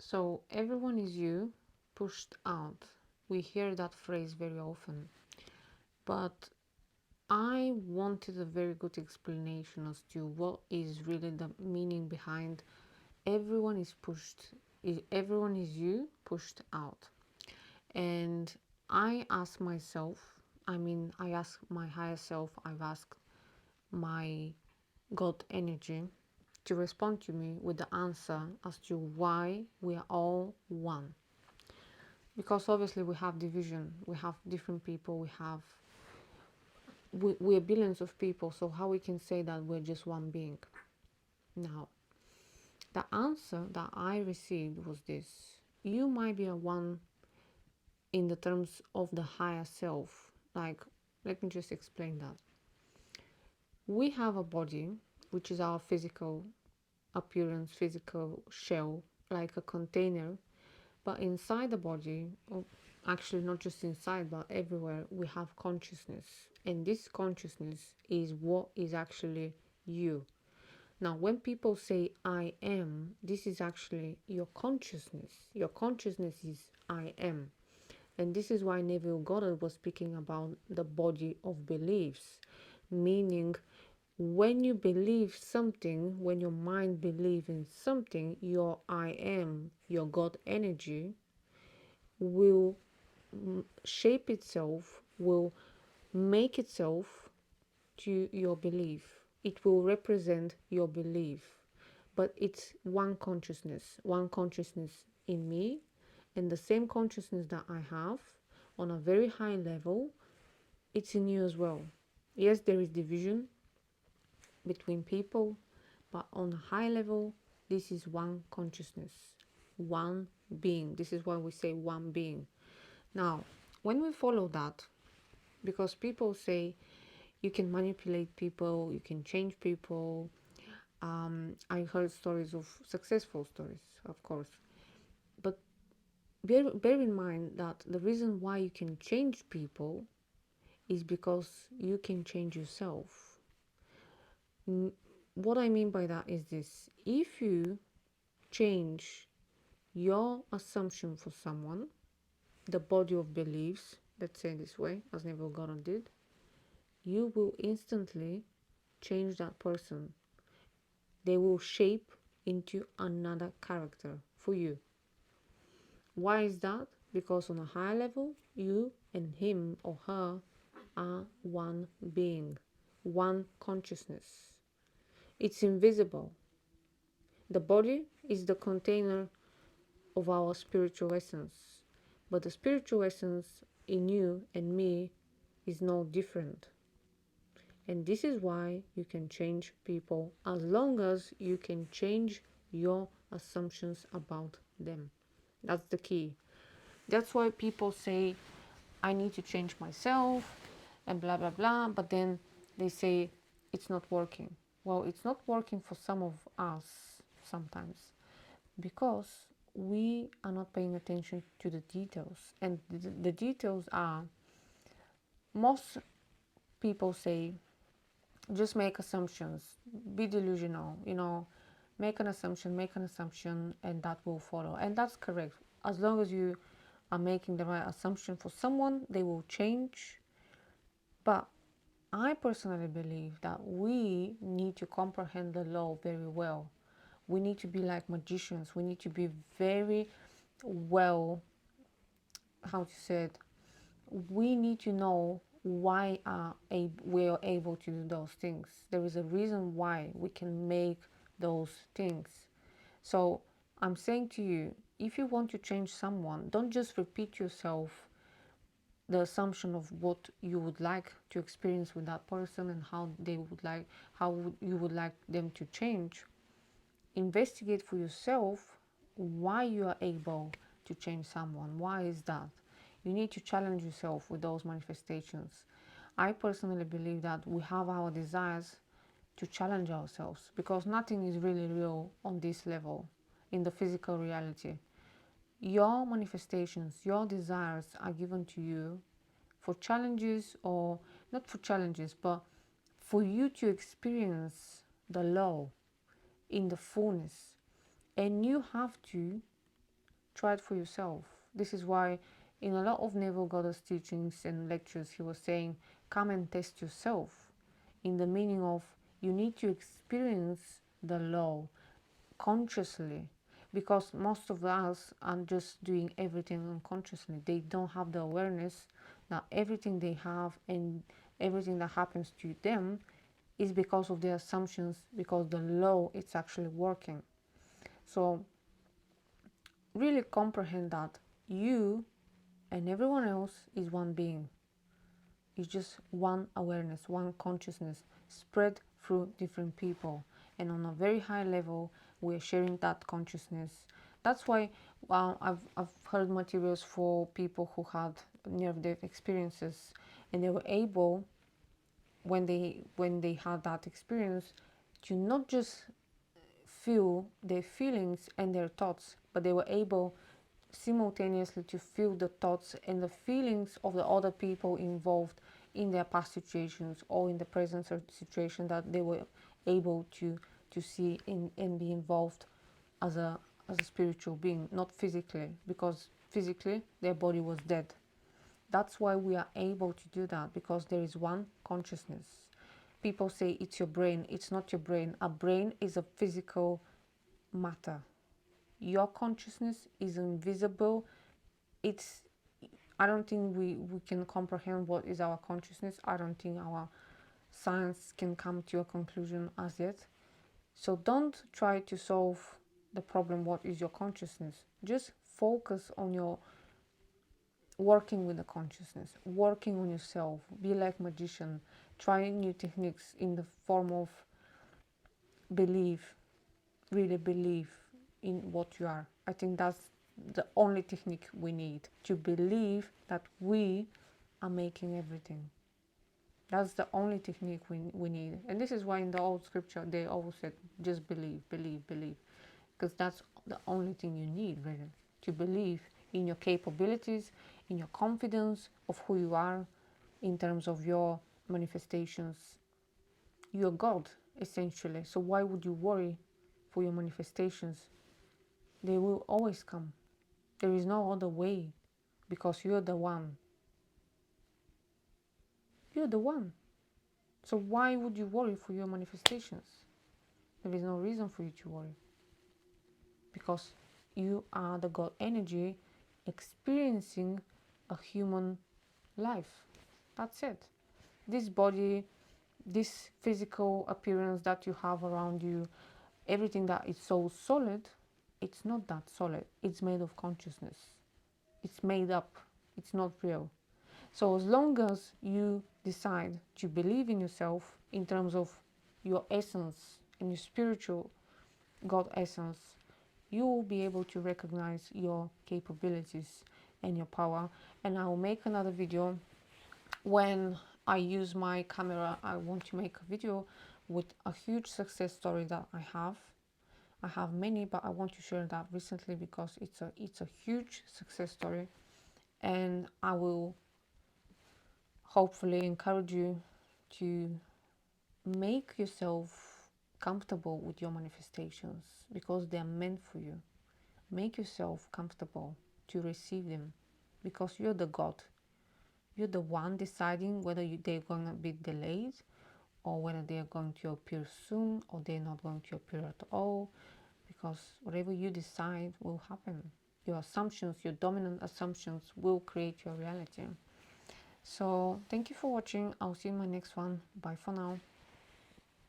So, everyone is you pushed out. We hear that phrase very often. But I wanted a very good explanation as to what is really the meaning behind everyone is you pushed out. And I ask myself, I ask my higher self, I've asked my God energy to respond to me with the answer as to why we are all one. Because obviously we have division, we have different people, we're billions of people, so how we can say that we're just one being? Now, the answer that I received was this: you might be a one in the terms of the higher self. Like, let me just explain that. We have a body, which is our physical appearance, physical shell, like a container, but inside the body, or actually not just inside but everywhere, we have consciousness, and this consciousness is what is actually you. Now, when people say I am, this is actually your consciousness. Your consciousness is I am. And this is why Neville Goddard was speaking about the body of beliefs, meaning when you believe something, when your mind believes in something, your I am, your God energy, will shape itself, will make itself to your belief. It will represent your belief. But it's one consciousness in me, and the same consciousness that I have on a very high level, it's in you as well. Yes, there is division between people, but on a high level, this is one consciousness, one being. This is why we say one being. Now, when we follow that, because people say you can manipulate people, you can change people. I heard stories of successful stories, of course, but bear in mind that the reason why you can change people is because you can change yourself. What I mean by that is this: if you change your assumption for someone, the body of beliefs, let's say this way, as Neville Goddard did, you will instantly change that person. They will shape into another character for you. Why is that? Because on a higher level, you and him or her are one being, one consciousness. It's invisible. The body is the container of our spiritual essence, but the spiritual essence in you and me is no different. And this is why you can change people as long as you can change your assumptions about them. That's the key. That's why people say, I need to change myself and blah, blah, blah. But then they say it's not working. Well, it's not working for some of us sometimes because we are not paying attention to the details. And the details are, most people say, just make assumptions, be delusional, make an assumption, and that will follow. And that's correct. As long as you are making the right assumption for someone, they will change. But I personally believe that we need to comprehend the law very well. We need to be like magicians. We need to be very well, how to say it, we need to know why we are able to do those things. There is a reason why we can make those things. So I'm saying to you, if you want to change someone, don't just repeat yourself the assumption of what you would like to experience with that person and you would like them to change. Investigate for yourself why you are able to change someone. Why is that? You need to challenge yourself with those manifestations. I personally believe that we have our desires to challenge ourselves because nothing is really real on this level, in the physical reality. Your manifestations, your desires are given to you for challenges, or not for challenges, but for you to experience the law in the fullness. And you have to try it for yourself. This is why in a lot of Neville Goddard's teachings and lectures he was saying, come and test yourself, in the meaning of you need to experience the law consciously, because most of us are just doing everything unconsciously. They don't have the awareness that everything they have and everything that happens to them is because of their assumptions, because the law is actually working. So really comprehend that you and everyone else is one being. It's just one awareness, one consciousness spread through different people. And on a very high level, we're sharing that consciousness. That's why I've heard materials for people who had near-death experiences, and they were able, when they had that experience, to not just feel their feelings and their thoughts, but they were able simultaneously to feel the thoughts and the feelings of the other people involved in their past situations or in the present situation that they were able to see in, and be involved as a spiritual being, not physically, because physically their body was dead. That's why we are able to do that, because there is one consciousness. People say it's your brain. It's not your brain. A brain is a physical matter. Your consciousness is invisible. It's, I don't think we can comprehend what is our consciousness. I don't think our science can come to a conclusion as yet. So don't try to solve the problem, what is your consciousness. Just focus on your working with the consciousness, working on yourself. Be like magician, trying new techniques in the form of belief, really believe in what you are. I think that's the only technique we need, to believe that we are making everything. That's the only technique we need. And this is why in the old scripture they always said, just believe, believe, believe. Because that's the only thing you need, really. To believe in your capabilities, in your confidence of who you are, in terms of your manifestations. You're God, essentially. So why would you worry for your manifestations? They will always come. There is no other way, because you're the one. You're the one. So why would you worry for your manifestations? There is no reason for you to worry, because you are the God energy experiencing a human life. That's it. This body, this physical appearance that you have around you, everything that is so solid, it's not that solid. It's made of consciousness. It's made up. It's not real. So as long as you decide to believe in yourself in terms of your essence and your spiritual God essence, you will be able to recognize your capabilities and your power. And I will make another video when I use my camera. I want to make a video with a huge success story that I have. I have many, but I want to share that recently because it's a huge success story, and I will hopefully encourage you to make yourself comfortable with your manifestations, because they are meant for you. Make yourself comfortable to receive them, because you're the God. You're the one deciding whether they're going to be delayed, or whether they are going to appear soon, or they're not going to appear at all, because whatever you decide will happen. Your assumptions, your dominant assumptions, will create your reality. So thank you for watching. I'll see you in my next one. Bye for now.